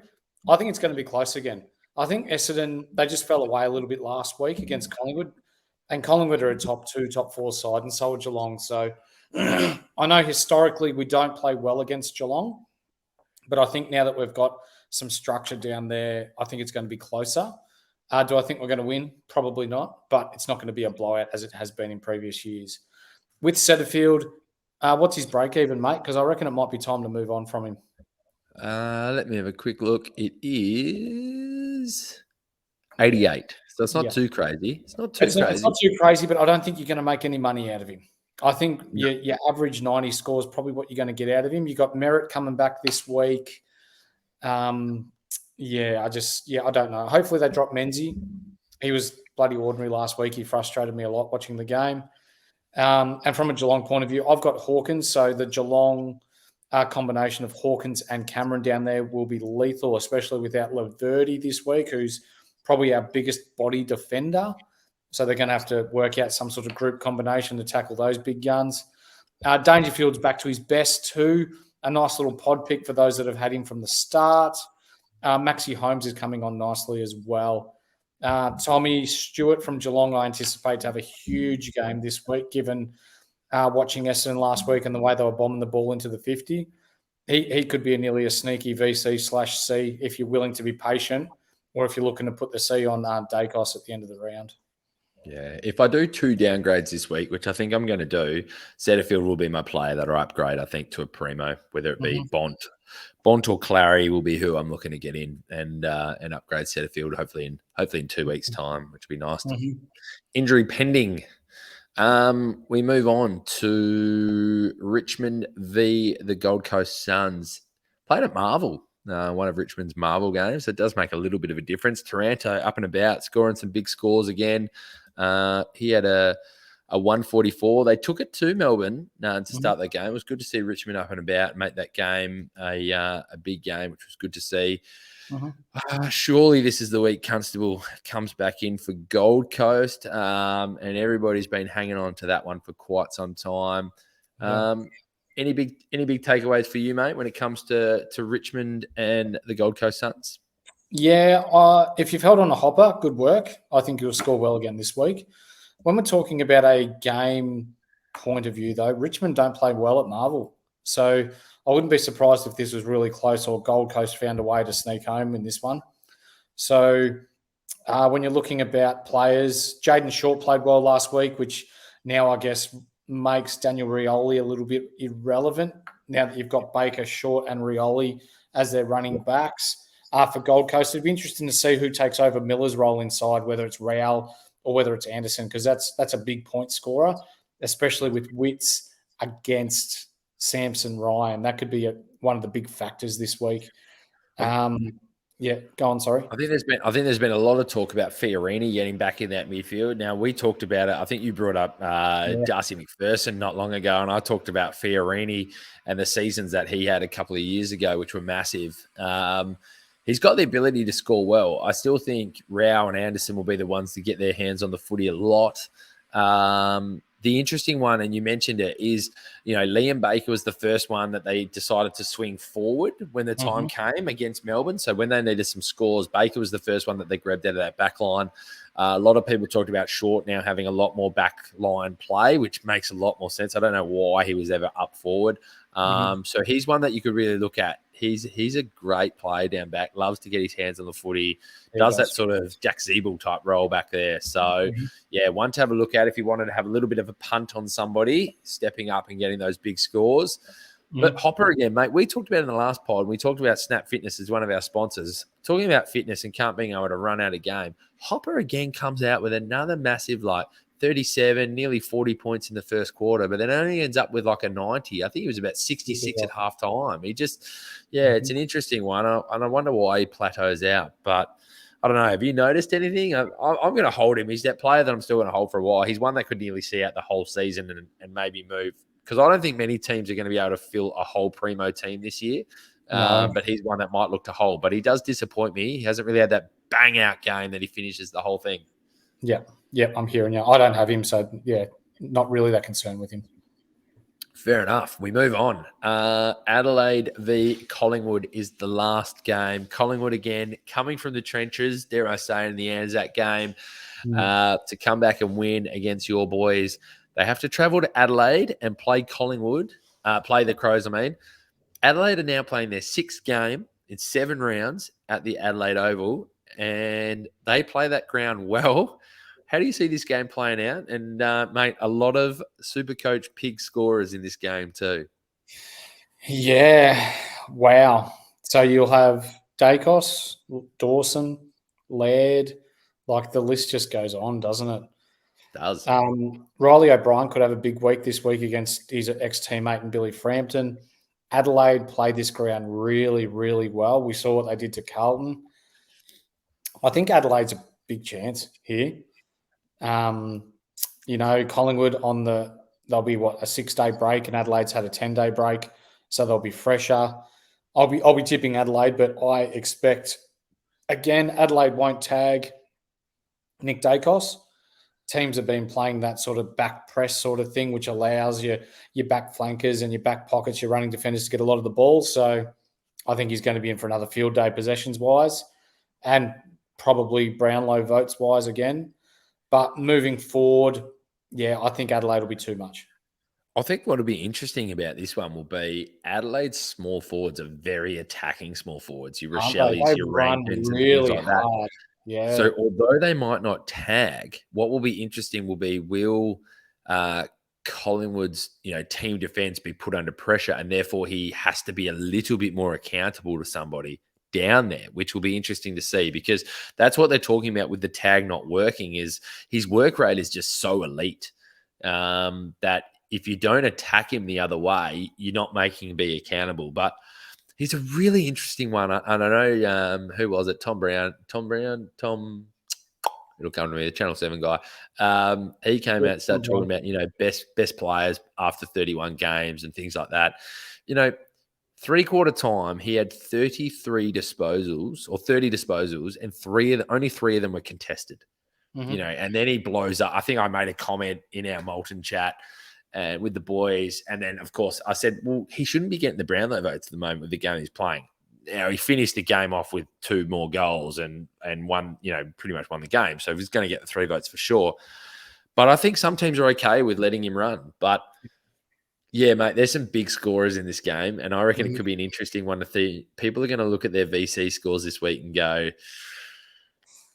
I think it's going to be close again. I think Essendon, they just fell away a little bit last week against Collingwood, and Collingwood are a top 2, top 4 side, and so are Geelong. So I know historically we don't play well against Geelong, but I think now that we've got some structure down there, I think it's going to be closer. Do I think we're going to win? Probably not, but it's not going to be a blowout as it has been in previous years. With Setterfield, what's his break even, mate? Because I reckon it might be time to move on from him. Let me have a quick look. It is 88. So it's not too crazy. It's not too crazy, but I don't think you're going to make any money out of him. I think your average 90 score is probably what you're going to get out of him. You got Merritt coming back this week. I don't know. Hopefully they drop Menzie. He was bloody ordinary last week. He frustrated me a lot watching the game. And from a Geelong point of view, I've got Hawkins. So the Geelong combination of Hawkins and Cameron down there will be lethal, especially without Laverde this week, who's probably our biggest body defender. So they're going to have to work out some sort of group combination to tackle those big guns. Dangerfield's back to his best too. A nice little pod pick for those that have had him from the start. Maxi Holmes is coming on nicely as well. Tommy Stewart from Geelong, I anticipate to have a huge game this week, given watching Essendon last week and the way they were bombing the ball into the 50. He could be nearly a sneaky VC/C if you're willing to be patient, or if you're looking to put the C on Dacos at the end of the round. Yeah, if I do 2 downgrades this week, which I think I'm going to do, Setterfield will be my player that I upgrade, I think, to a primo, whether it be Bont or Clary will be who I'm looking to get in and upgrade Setterfield hopefully in 2 weeks' time, which would be nice. Injury pending. We move on to Richmond v the Gold Coast Suns. Played at Marvel. One of Richmond's Marvel games. So it does make a little bit of a difference. Taranto up and about, scoring some big scores again. He had a 144. They took it to Melbourne to start that game. It was good to see Richmond up and about and make that game a big game, which was good to see. Surely this is the week Constable comes back in for Gold Coast, and everybody's been hanging on to that one for quite some time. Any big takeaways for you, mate, when it comes to Richmond and the Gold Coast Suns? Yeah, if you've held on a hopper, good work. I think you'll score well again this week. When we're talking about a game point of view, though, Richmond don't play well at Marvel. So I wouldn't be surprised if this was really close or Gold Coast found a way to sneak home in this one. So when you're looking about players, Jaden Short played well last week, which now I guess makes Daniel Rioli a little bit irrelevant now that you've got Baker, Short and Rioli as their running backs. For Gold Coast, it'd be interesting to see who takes over Miller's role inside, whether it's Real or whether it's Anderson, because that's a big point scorer, especially with Witts against Samson Ryan. That could be one of the big factors this week. Yeah, go on. Sorry. I think there's been a lot of talk about Fiorini getting back in that midfield. Now we talked about it. I think you brought up Darcy McPherson not long ago, and I talked about Fiorini and the seasons that he had a couple of years ago, which were massive. He's got the ability to score well. I still think Rao and Anderson will be the ones to get their hands on the footy a lot. The interesting one, and you mentioned it, is, Liam Baker was the first one that they decided to swing forward when the time came against Melbourne. So when they needed some scores, Baker was the first one that they grabbed out of that back line. A lot of people talked about Short now having a lot more back line play, which makes a lot more sense. I don't know why he was ever up forward. So he's one that you could really look at. He's a great player down back, loves to get his hands on the footy, does that sort of Jack Zeeble type role back there. So, one to have a look at if you wanted to have a little bit of a punt on somebody, stepping up and getting those big scores. But Hopper again, mate, we talked about in the last pod, we talked about Snap Fitness as one of our sponsors. Talking about fitness and can't being able to run out a game, Hopper again comes out with another massive 37, nearly 40 points in the first quarter, but then only ends up with a 90. I think he was about 66 at halftime. He just, it's an interesting one. And I wonder why he plateaus out. But I don't know. Have you noticed anything? I'm going to hold him. He's that player that I'm still going to hold for a while. He's one that could nearly see out the whole season and maybe move. Because I don't think many teams are going to be able to fill a whole primo team this year. But he's one that might look to hold. But he does disappoint me. He hasn't really had that bang-out game that he finishes the whole thing. Yeah, I'm hearing you. I don't have him, so not really that concerned with him. Fair enough. We move on. Adelaide v Collingwood is the last game. Collingwood again coming from the trenches, dare I say, in the Anzac game to come back and win against your boys. They have to travel to Adelaide and play Collingwood, play the Crows, I mean. Adelaide are now playing their 6th game in 7 rounds at the Adelaide Oval, and they play that ground well. How do you see this game playing out? And, mate, a lot of Supercoach pig scorers in this game too. Yeah, wow. So you'll have Dacos, Dawson, Laird. The list just goes on, doesn't it? It does. Riley O'Brien could have a big week this week against his ex-teammate and Billy Frampton. Adelaide played this ground really, really well. We saw what they did to Carlton. I think Adelaide's a big chance here. Collingwood they'll be a 6-day break, and Adelaide's had a 10-day break, so they'll be fresher. I'll be tipping Adelaide, but I expect again Adelaide won't tag Nick Dacos. Teams have been playing that sort of back press sort of thing, which allows your back flankers and your back pockets, your running defenders to get a lot of the ball. So I think he's going to be in for another field day possessions wise, and probably Brownlow votes wise again. But moving forward, I think Adelaide will be too much. I think what will be interesting about this one will be Adelaide's small forwards are very attacking small forwards. Your Rochelle's, your Rankins, really and things like hard. that. Yeah. So although they might not tag, what will be interesting will be will Collingwood's team defense be put under pressure, and therefore he has to be a little bit more accountable to somebody down there, which will be interesting to see, because that's what they're talking about with the tag not working. Is his work rate is just so elite that if you don't attack him the other way, you're not making him be accountable. But he's a really interesting one. And I know who was it? Tom Brown. It'll come to me, the Channel 7 guy. He came out and started talking about best players after 31 games and things like that. 3/4 time, he had 33 disposals or 30 disposals, and only 3 of them were contested. And then he blows up. I think I made a comment in our Molten chat with the boys, and then of course I said, well, he shouldn't be getting the Brownlow votes at the moment with the game he's playing. Now he finished the game off with 2 more goals and won, pretty much won the game. So he's going to get the 3 votes for sure. But I think some teams are okay with letting him run. But yeah, mate, there's some big scorers in this game, and I reckon it could be an interesting one to see. People are going to look at their VC scores this week and go,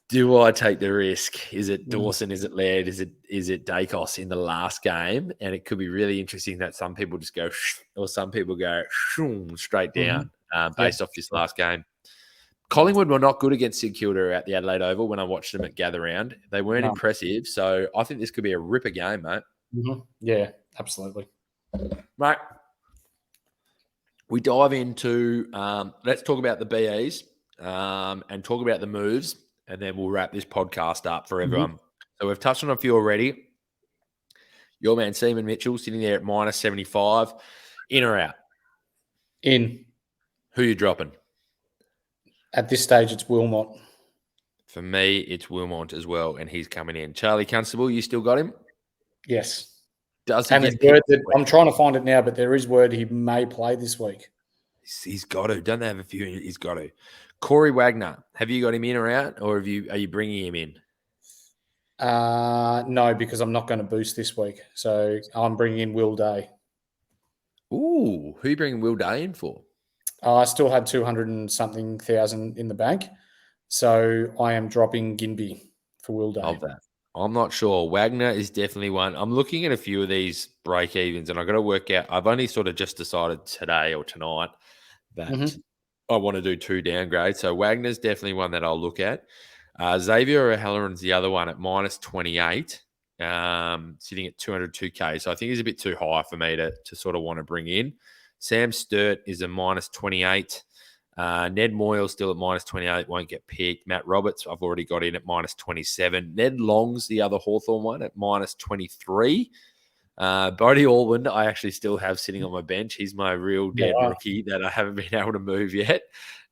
do I take the risk? Is it Dawson? Is it Laird? Is it Dacos in the last game? And it could be really interesting that some people just go, or some people go straight down based off this last game. Collingwood were not good against St Kilda at the Adelaide Oval when I watched them at Gather Round. They weren't impressive, so I think this could be a ripper game, mate. Mm-hmm. Yeah, absolutely. Mate, we dive into let's talk about the BEs and talk about the moves, and then we'll wrap this podcast up for everyone. So we've touched on a few already. Your man Seaman Mitchell sitting there at minus 75. In or out? In. Who are you dropping? At this stage, it's Wilmot. For me, it's Wilmot as well, and he's coming in. Charlie Constable, you still got him? Yes. Does he? And there's word that I'm trying to find it now, but there is word he may play this week. He's got to. Don't they have a few? He's got to. Corey Wagner, have you got him in or out, or are you bringing him in? No, because I'm not going to boost this week. So I'm bringing in Will Day. Ooh, who are you bringing Will Day in for? I still had 200 and something thousand in the bank. So I am dropping Ginby for Will Day. Of that. I'm not sure. Wagner is definitely one. I'm looking at a few of these break evens, and I've got to work out. I've only sort of just decided today or tonight that I want to do 2 downgrades. So Wagner's definitely one that I'll look at. Xavier O'Halloran's the other one at minus 28, sitting at 202K. So I think he's a bit too high for me to sort of want to bring in. Sam Sturt is a minus 28. Ned Moyle still at minus 28, won't get picked. Matt Roberts, I've already got in at minus 27. Ned Long's the other Hawthorn one at minus 23. Bodie Alwyn, I actually still have sitting on my bench. He's my real dead rookie that I haven't been able to move yet.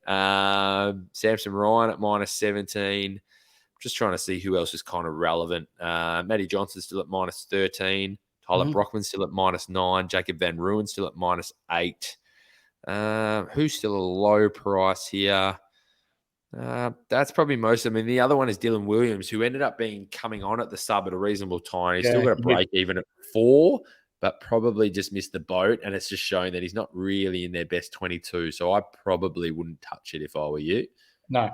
Samson Ryan at minus 17. Just trying to see who else is kind of relevant. Matty Johnson still at minus 13. Tyler Brockman still at minus 9. Jacob Van Ruin still at minus 8. Who's still a low price here? That's probably most of them. I mean, the other one is Dylan Williams, who ended up coming on at the sub at a reasonable time. He's still got a break even at 4, but probably just missed the boat. And it's just showing that he's not really in their best 22. So I probably wouldn't touch it if I were you. No,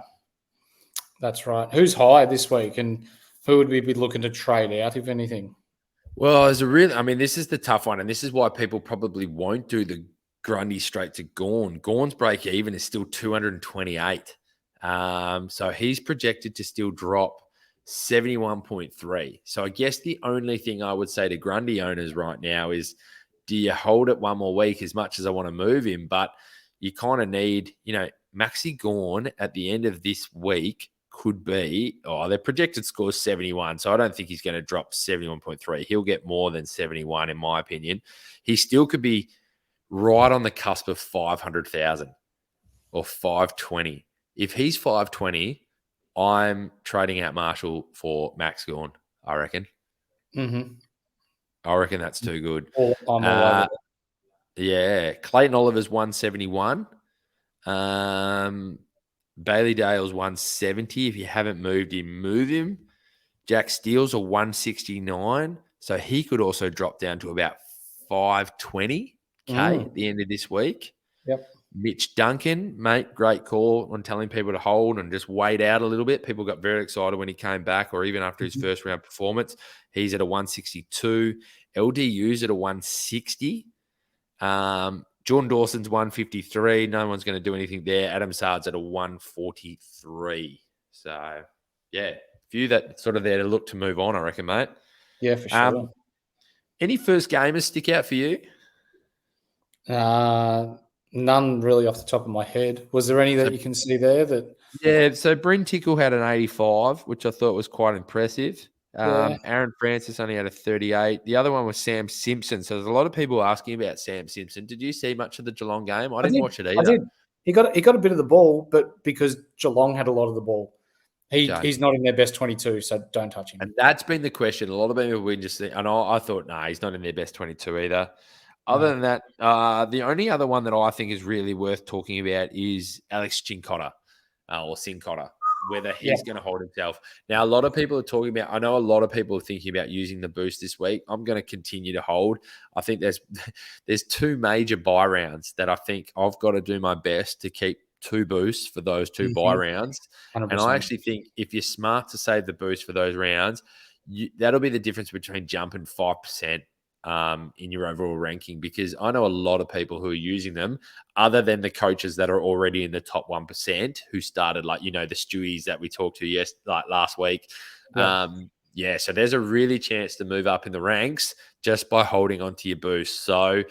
that's right. Who's high this week, and who would we be looking to trade out, if anything? Well, this is the tough one. And this is why people probably won't do the Grundy straight to Gawn. Gawn's break even is still 228. So he's projected to still drop 71.3. So I guess the only thing I would say to Grundy owners right now is, do you hold it one more week as much as I want to move him? But you kind of need, Maxi Gawn at the end of this week could be, their projected score is 71. So I don't think he's going to drop 71.3. He'll get more than 71 in my opinion. He still could be right on the cusp of 500,000 or 520. If he's 520, I'm trading out Marshall for Max Gawn, I reckon. I reckon that's too good. Yeah. Clayton Oliver's 171. Bailey Dale's 170. If you haven't moved him, move him. Jack Steele's a 169. So he could also drop down to about 520K at the end of this week. Yep. Mitch Duncan, mate, great call on telling people to hold and just wait out a little bit. People got very excited when he came back, or even after his first round performance. He's at a 162. LDU's at a 160. Jordan Dawson's 153. No one's going to do anything there. Adam Sard's at a 143. So, yeah, few that sort of there to look to move on, I reckon, mate. Yeah, for sure. Any first gamers stick out for you? None really off the top of my head. Was there any that you can see there that? Yeah, so Bryn Tickle had an 85, which I thought was quite impressive. Aaron Francis only had a 38. The other one was Sam Simpson. So there's a lot of people asking about Sam Simpson. Did you see much of the Geelong game? I didn't watch it either. I did. He got a bit of the ball, but because Geelong had a lot of the ball, he's not in their best 22, so don't touch him. And that's been the question. A lot of people have been just and I thought, he's not in their best 22 either. Other than that, the only other one that I think is really worth talking about is Alex Cincotta or Cincotta, whether he's going to hold himself. Now, a lot of people are talking about, I know a lot of people are thinking about using the boost this week. I'm going to continue to hold. I think there's 2 major buy rounds that I think I've got to do my best to keep 2 boosts for those 2 buy rounds. 100%. And I actually think if you're smart to save the boost for those rounds, that'll be the difference between jumping 5% in your overall ranking, because I know a lot of people who are using them other than the coaches that are already in the top 1% who started, like, the Stewies that we talked to last week. So there's a really chance to move up in the ranks just by holding on to your boost. So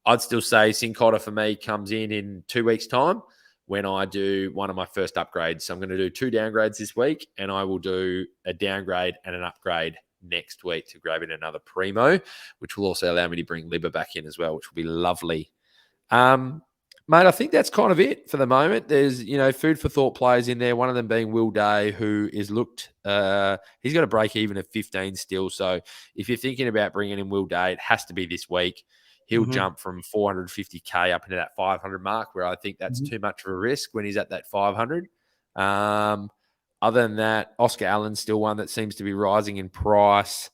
I'd still say Sincotta for me comes in 2 weeks' time when I do one of my first upgrades. So I'm going to do 2 downgrades this week, and I will do a downgrade and an upgrade next week to grab in another primo, which will also allow me to bring Libba back in as well, which will be lovely. Mate, I think that's kind of it for the moment. There's, food for thought players in there, one of them being Will Day, who is he's got a break even at 15 still. So if you're thinking about bringing in Will Day, it has to be this week. He'll jump from 450K up into that 500 mark, where I think that's too much of a risk when he's at that 500. Other than that, Oscar Allen's still one that seems to be rising in price.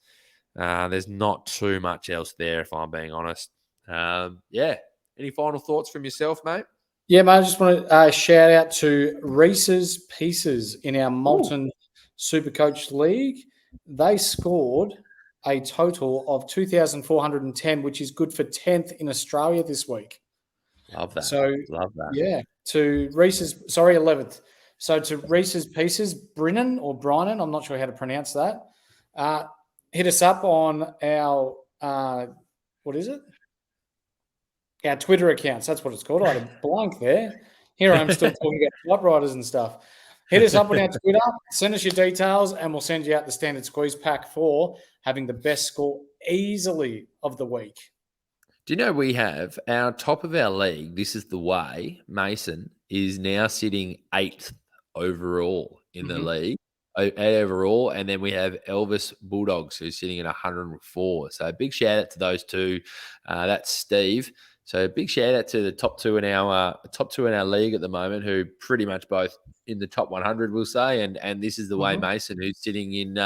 There's not too much else there, if I'm being honest. Any final thoughts from yourself, mate? Yeah, mate, I just want to shout out to Reese's Pieces in our Molten Supercoach League. They scored a total of 2,410, which is good for 10th in Australia this week. Love that. So, love that. Yeah, to Reese's, 11th. So to Reese's Pieces, Brennan, I'm not sure how to pronounce that. Hit us up on our, what is it? Our Twitter accounts. That's what it's called. I had a blank there. Here I am still talking about flight riders and stuff. Hit us up on our Twitter. Send us your details, and we'll send you out the standard squeeze pack for having the best score easily of the week. Do you know we have our top of our league? This is the way. Mason is now sitting 8th overall in the league. Overall, and then we have Elvis Bulldogs, who's sitting at 104. So a big shout out to those two. That's Steve. So a big shout out to the top two in our league at the moment, who pretty much both in the top 100, we'll say. And this is the way Mason, who's sitting in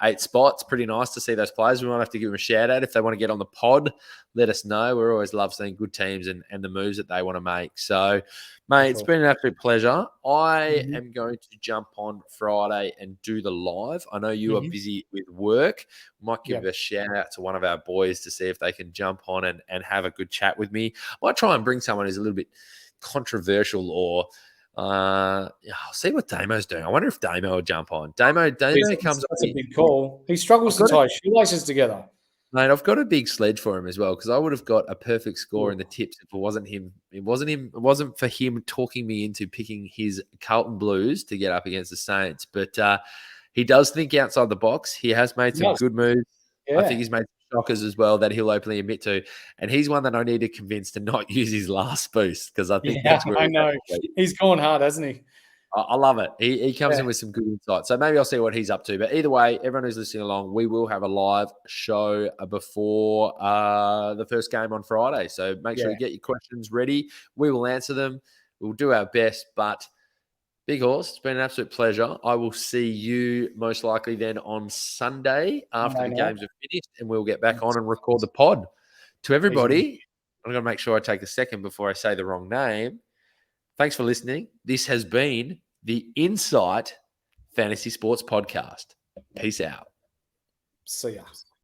8 spots. Pretty nice to see those players. We might have to give them a shout out if they want to get on the pod. Let us know. We always love seeing good teams and the moves that they want to make. So, mate, it's been an absolute pleasure. I am going to jump on Friday and do the live. I know you are busy with work. Might give a shout out to one of our boys to see if they can jump on and have a good chat with me. I might try and bring someone who's a little bit controversial, or I'll see what Damo's doing. I wonder if Damo will jump on. Damo comes. That's a big call. He struggles to tie shoelaces together. Mate, I've got a big sledge for him as well, because I would have got a perfect score in the tips if it wasn't him. It wasn't for him talking me into picking his Carlton Blues to get up against the Saints. But he does think outside the box. He has made some good moves. Yeah. I think he's made some shockers as well that he'll openly admit to. And he's one that I need to convince to not use his last boost, because I think that's where I know. He's gone hard, hasn't he? I love it. He comes in with some good insight. So maybe I'll see what he's up to. But either way, everyone who's listening along, we will have a live show before the first game on Friday. So make sure you get your questions ready. We will answer them. We'll do our best. But Big Horse, it's been an absolute pleasure. I will see you most likely then on Sunday after the games are finished, and we'll get back on and record the pod. To everybody, I'm going to make sure I take a second before I say the wrong name. Thanks for listening. This has been the Insight Fantasy Sports Podcast. Peace out. See ya.